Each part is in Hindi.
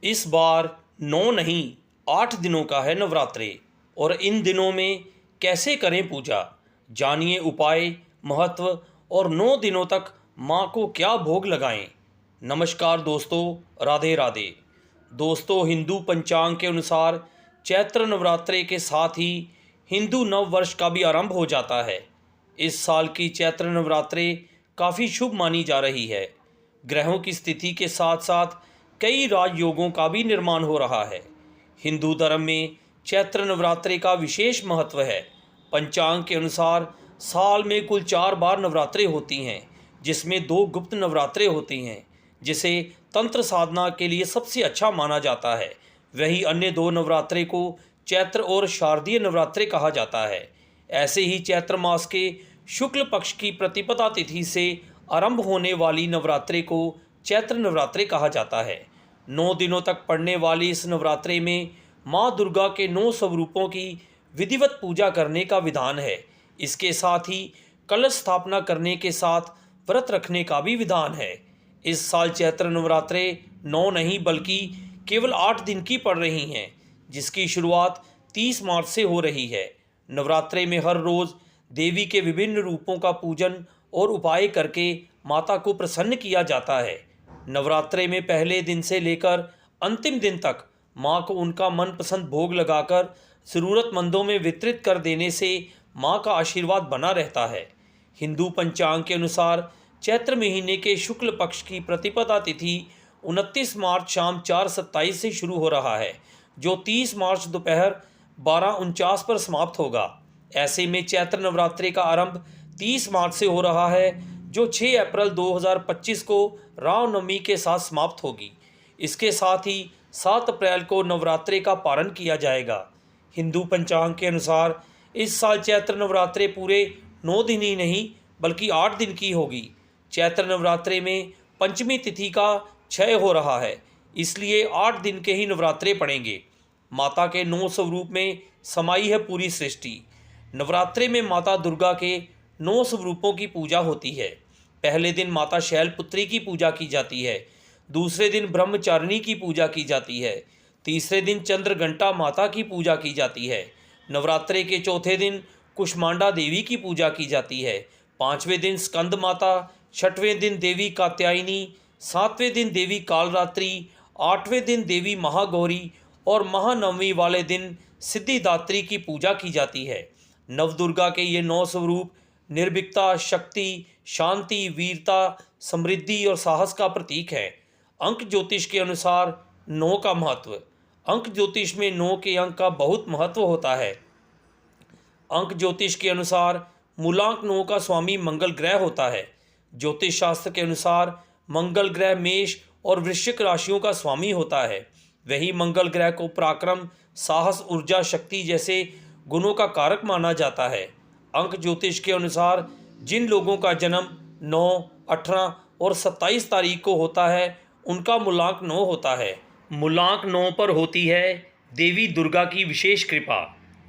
इस बार 9 नहीं 8 दिनों का है नवरात्रे। और इन दिनों में कैसे करें पूजा, जानिए उपाय, महत्व और 9 दिनों तक माँ को क्या भोग लगाएं। नमस्कार दोस्तों, राधे राधे। दोस्तों, हिंदू पंचांग के अनुसार चैत्र नवरात्रे के साथ ही हिंदू नव वर्ष का भी आरंभ हो जाता है। इस साल की चैत्र नवरात्रे काफ़ी शुभ मानी जा रही है। ग्रहों की स्थिति के साथ साथ कई राजयोगों का भी निर्माण हो रहा है। हिंदू धर्म में चैत्र नवरात्रि का विशेष महत्व है। पंचांग के अनुसार साल में कुल 4 बार नवरात्रे होती हैं, जिसमें 2 गुप्त नवरात्रे होती हैं, जिसे तंत्र साधना के लिए सबसे अच्छा माना जाता है। वही अन्य 2 नवरात्रे को चैत्र और शारदीय नवरात्रे कहा जाता है। ऐसे ही चैत्र मास के शुक्ल पक्ष की प्रतिपदा तिथि से आरंभ होने वाली नवरात्रे को चैत्र नवरात्रे कहा जाता है। 9 दिनों तक पड़ने वाली इस नवरात्रे में माँ दुर्गा के 9 स्वरूपों की विधिवत पूजा करने का विधान है। इसके साथ ही कलश स्थापना करने के साथ व्रत रखने का भी विधान है। इस साल चैत्र नवरात्रे 9 नहीं बल्कि केवल 8 दिन की पड़ रही हैं, जिसकी शुरुआत 30 मार्च से हो रही है। नवरात्रे में हर रोज़ देवी के विभिन्न रूपों का पूजन और उपाय करके माता को प्रसन्न किया जाता है। नवरात्रे में पहले दिन से लेकर अंतिम दिन तक माँ को उनका मनपसंद भोग लगाकर ज़रूरतमंदों में वितरित कर देने से माँ का आशीर्वाद बना रहता है। हिंदू पंचांग के अनुसार चैत्र महीने के शुक्ल पक्ष की प्रतिपदा तिथि 29 मार्च शाम 4:27 से शुरू हो रहा है, जो 30 मार्च दोपहर 12:49 पर समाप्त होगा। ऐसे में चैत्र नवरात्रि का आरंभ 30 मार्च से हो रहा है, जो 6 अप्रैल 2025 को रामनवमी के साथ समाप्त होगी। इसके साथ ही 7 अप्रैल को नवरात्रे का पारण किया जाएगा। हिंदू पंचांग के अनुसार इस साल चैत्र नवरात्रे पूरे 9 दिन ही नहीं बल्कि 8 दिन की होगी। चैत्र नवरात्रे में पंचमी तिथि का क्षय हो रहा है, इसलिए 8 दिन के ही नवरात्रे पड़ेंगे। माता के 9 स्वरूप में समाई है पूरी सृष्टि। नवरात्रे में माता दुर्गा के 9 स्वरूपों की पूजा होती है। पहले दिन माता शैलपुत्री की पूजा की जाती है, दूसरे दिन ब्रह्मचारिणी की पूजा की जाती है, तीसरे दिन चंद्रघंटा माता की पूजा की जाती है, नवरात्रे के चौथे दिन कुष्मांडा देवी की पूजा की जाती है, 5वें दिन स्कंद माता, 6वें दिन देवी कात्यायनी, 7वें दिन देवी कालरात्रि, 8वें दिन देवी महागौरी और महानवमी वाले दिन सिद्धिदात्री की पूजा की जाती है। नवदुर्गा के ये 9 स्वरूप निर्भीकता, शक्ति, शांति, वीरता, समृद्धि और साहस का प्रतीक है। अंक ज्योतिष के अनुसार 9 का महत्व। अंक ज्योतिष में 9 के अंक का बहुत महत्व होता है। अंक ज्योतिष के अनुसार मूलांक 9 का स्वामी मंगल ग्रह होता है। ज्योतिष शास्त्र के अनुसार मंगल ग्रह मेष और वृश्चिक राशियों का स्वामी होता है। वही मंगल ग्रह को पराक्रम, साहस, ऊर्जा, शक्ति जैसे गुणों का कारक माना जाता है। अंक ज्योतिष के अनुसार जिन लोगों का जन्म 9, 18 और 27 तारीख को होता है, उनका मूलांक 9 होता है। मूलांक 9 पर होती है देवी दुर्गा की विशेष कृपा।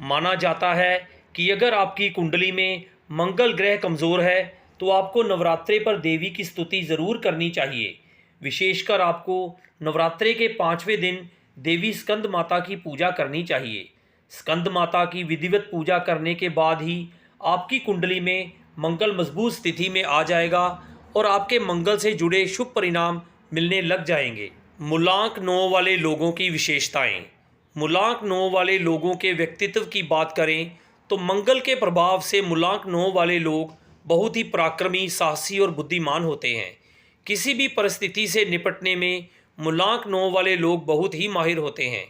माना जाता है कि अगर आपकी कुंडली में मंगल ग्रह कमज़ोर है तो आपको नवरात्रे पर देवी की स्तुति ज़रूर करनी चाहिए। विशेषकर आपको नवरात्रे के 5वें दिन देवी स्कंद माता की पूजा करनी चाहिए। स्कंद माता की विधिवत पूजा करने के बाद ही आपकी कुंडली में मंगल मजबूत स्थिति में आ जाएगा और आपके मंगल से जुड़े शुभ परिणाम मिलने लग जाएंगे। मूलांक 9 वाले लोगों की विशेषताएं। मूलांक 9 वाले लोगों के व्यक्तित्व की बात करें तो मंगल के प्रभाव से मूलांक 9 वाले लोग बहुत ही पराक्रमी, साहसी और बुद्धिमान होते हैं। किसी भी परिस्थिति से निपटने में मूलांक 9 वाले लोग बहुत ही माहिर होते हैं।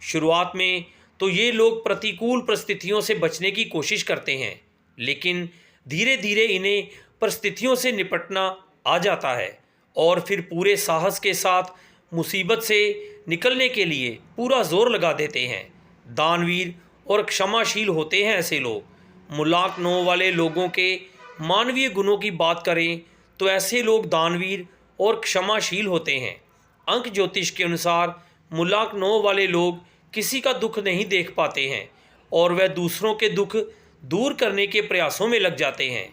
शुरुआत में तो ये लोग प्रतिकूल परिस्थितियों से बचने की कोशिश करते हैं, लेकिन धीरे धीरे इन्हें परिस्थितियों से निपटना आ जाता है और फिर पूरे साहस के साथ मुसीबत से निकलने के लिए पूरा जोर लगा देते हैं। दानवीर और क्षमाशील होते हैं ऐसे लोग। मूलांक 9 वाले लोगों के मानवीय गुणों की बात करें तो ऐसे लोग दानवीर और क्षमाशील होते हैं। अंक ज्योतिष के अनुसार मूलांक 9 वाले लोग किसी का दुख नहीं देख पाते हैं और वह दूसरों के दुख दूर करने के प्रयासों में लग जाते हैं।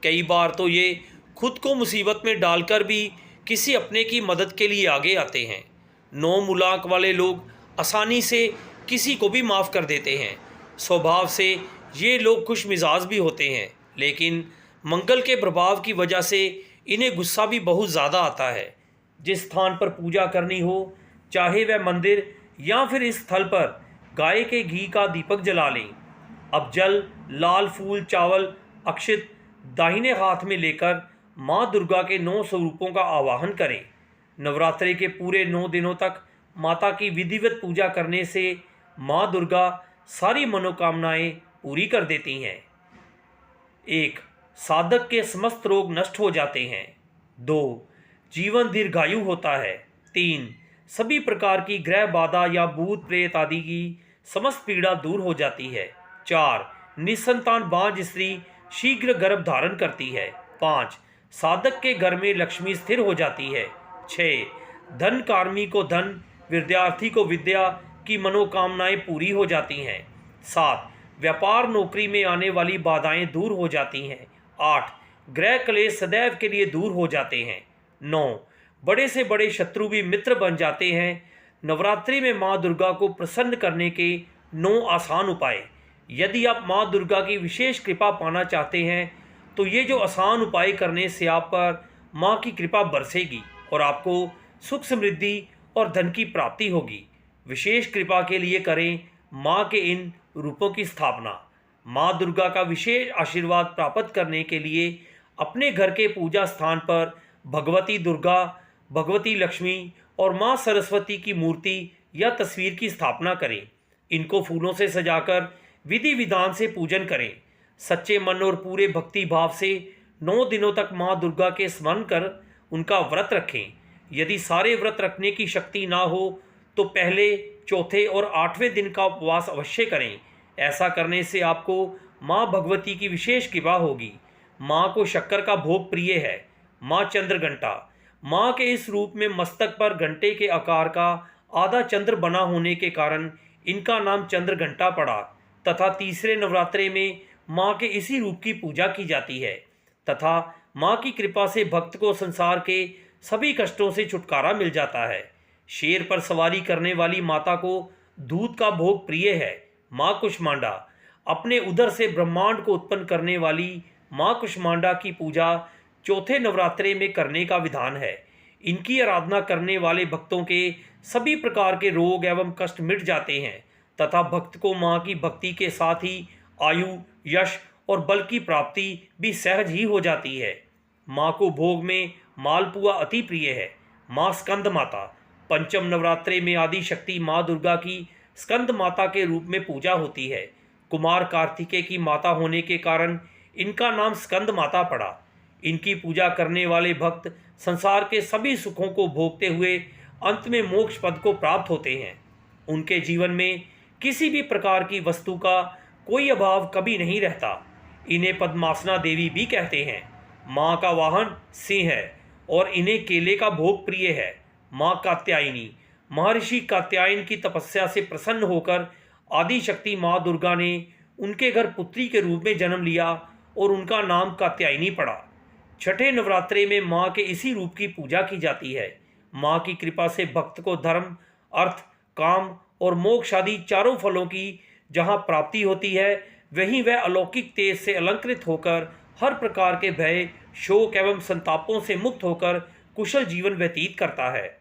कई बार तो ये खुद को मुसीबत में डालकर भी किसी अपने की मदद के लिए आगे आते हैं। नौ मुलाक वाले लोग आसानी से किसी को भी माफ़ कर देते हैं। स्वभाव से ये लोग खुश मिजाज भी होते हैं, लेकिन मंगल के प्रभाव की वजह से इन्हें गुस्सा भी बहुत ज़्यादा आता है। जिस स्थान पर पूजा करनी हो, चाहे वह मंदिर या फिर इस स्थल पर गाय के घी का दीपक जला लें। अब जल, लाल फूल, चावल, अक्षित दाहिने हाथ में लेकर माँ दुर्गा के 9 स्वरूपों का आवाहन करें। नवरात्रि के पूरे 9 दिनों तक माता की विधिवत पूजा करने से माँ दुर्गा सारी मनोकामनाएं पूरी कर देती हैं। 1. साधक के समस्त रोग नष्ट हो जाते हैं। 2. जीवन दीर्घायु होता है। 3. सभी प्रकार की ग्रह बाधा या भूत प्रेत आदि की समस्त पीड़ा दूर हो जाती है। 4. निसंतान बांझ स्त्री शीघ्र गर्भ धारण करती है। 5. साधक के घर में लक्ष्मी स्थिर हो जाती है। 6. धन कार्मी को धन, विद्यार्थी को विद्या की मनोकामनाएं पूरी हो जाती हैं। 7. व्यापार नौकरी में आने वाली बाधाएं दूर हो जाती हैं। 8. ग्रह क्लेश सदैव के लिए दूर हो जाते हैं। 9. बड़े से बड़े शत्रु भी मित्र बन जाते हैं। नवरात्रि में माँ दुर्गा को प्रसन्न करने के 9 आसान उपाय। यदि आप माँ दुर्गा की विशेष कृपा पाना चाहते हैं तो ये जो आसान उपाय करने से आप पर माँ की कृपा बरसेगी और आपको सुख समृद्धि और धन की प्राप्ति होगी। विशेष कृपा के लिए करें माँ के इन रूपों की स्थापना। माँ दुर्गा का विशेष आशीर्वाद प्राप्त करने के लिए अपने घर के पूजा स्थान पर भगवती दुर्गा, भगवती लक्ष्मी और माँ सरस्वती की मूर्ति या तस्वीर की स्थापना करें। इनको फूलों से सजाकर विधि विधान से पूजन करें। सच्चे मन और पूरे भक्ति भाव से 9 दिनों तक माँ दुर्गा के स्मरण कर उनका व्रत रखें। यदि सारे व्रत रखने की शक्ति ना हो तो पहले, चौथे और 8वें दिन का उपवास अवश्य करें। ऐसा करने से आपको माँ भगवती की विशेष कृपा होगी। माँ को शक्कर का भोग प्रिय है। माँ चंद्रघंटा, माँ के इस रूप में मस्तक पर घंटे के आकार का आधा चंद्र बना होने के कारण इनका नाम चंद्रघंटा पड़ा तथा तीसरे नवरात्रे में माँ के इसी रूप की पूजा की जाती है तथा माँ की कृपा से भक्त को संसार के सभी कष्टों से छुटकारा मिल जाता है। शेर पर सवारी करने वाली माता को दूध का भोग प्रिय है। माँ कुष्मांडा, अपने उदर से ब्रह्मांड को उत्पन्न करने वाली माँ कुष्मांडा की पूजा चौथे नवरात्रे में करने का विधान है। इनकी आराधना करने वाले भक्तों के सभी प्रकार के रोग एवं कष्ट मिट जाते हैं तथा भक्त को माँ की भक्ति के साथ ही आयु, यश और बल की प्राप्ति भी सहज ही हो जाती है। माँ को भोग में मालपुआ अति प्रिय है। माँ स्कंद माता, पंचम नवरात्रे में आदि शक्ति माँ दुर्गा की स्कंद माता के रूप में पूजा होती है। कुमार कार्तिकेय की माता होने के कारण इनका नाम स्कंद माता पड़ा। इनकी पूजा करने वाले भक्त संसार के सभी सुखों को भोगते हुए अंत में मोक्ष पद को प्राप्त होते हैं। उनके जीवन में किसी भी प्रकार की वस्तु का कोई अभाव कभी नहीं रहता। इन्हें पद्मासना देवी भी कहते हैं। माँ का वाहन सिंह है और इन्हें केले का भोग प्रिय है। माँ कात्यायनी, महर्षि कात्यायन की तपस्या से प्रसन्न होकर आदि शक्ति माँ दुर्गा ने उनके घर पुत्री के रूप में जन्म लिया और उनका नाम कात्यायनी पड़ा। छठे नवरात्रे में माँ के इसी रूप की पूजा की जाती है। माँ की कृपा से भक्त को धर्म, अर्थ, काम और मोक्ष आदि चारों फलों की जहाँ प्राप्ति होती है, वहीं वह अलौकिक तेज से अलंकृत होकर हर प्रकार के भय, शोक एवं संतापों से मुक्त होकर कुशल जीवन व्यतीत करता है।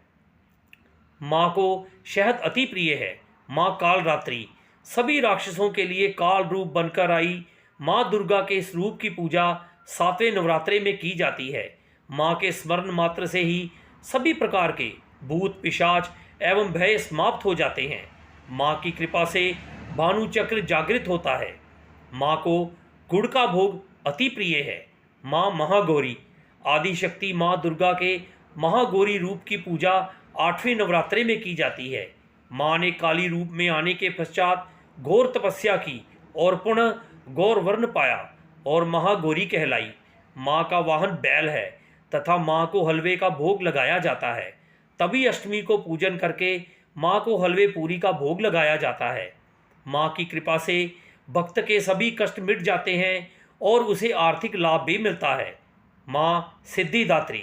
माँ को शहद अति प्रिय है। माँ कालरात्रि, सभी राक्षसों के लिए काल रूप बनकर आई माँ दुर्गा के इस रूप की पूजा 7वें नवरात्रे में की जाती है। माँ के स्मरण मात्र से ही सभी प्रकार के भूत, पिशाच एवं भय समाप्त हो जाते हैं। माँ की कृपा से भानु चक्र जागृत होता है। माँ को गुड़ का भोग अति प्रिय है। माँ महागौरी, आदि शक्ति माँ दुर्गा के महागौरी रूप की पूजा 8वें नवरात्रे में की जाती है। माँ ने काली रूप में आने के पश्चात घोर तपस्या की और पुनः गौर वर्ण पाया और महागौरी कहलाई। माँ का वाहन बैल है तथा माँ को हलवे का भोग लगाया जाता है। तभी अष्टमी को पूजन करके माँ को हलवे पूरी का भोग लगाया जाता है। माँ की कृपा से भक्त के सभी कष्ट मिट जाते हैं और उसे आर्थिक लाभ भी मिलता है। माँ सिद्धिदात्री,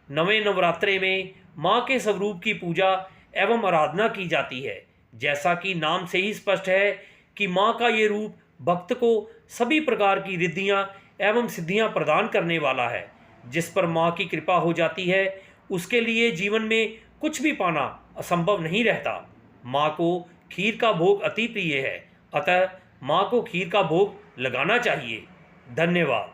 9वें नवरात्रे में माँ के स्वरूप की पूजा एवं आराधना की जाती है। जैसा कि नाम से ही स्पष्ट है कि माँ का ये रूप भक्त को सभी प्रकार की रिद्धियाँ एवं सिद्धियाँ प्रदान करने वाला है। जिस पर माँ की कृपा हो जाती है उसके लिए जीवन में कुछ भी पाना असंभव नहीं रहता। माँ को खीर का भोग अति प्रिय है, अतः माँ को खीर का भोग लगाना चाहिए। धन्यवाद।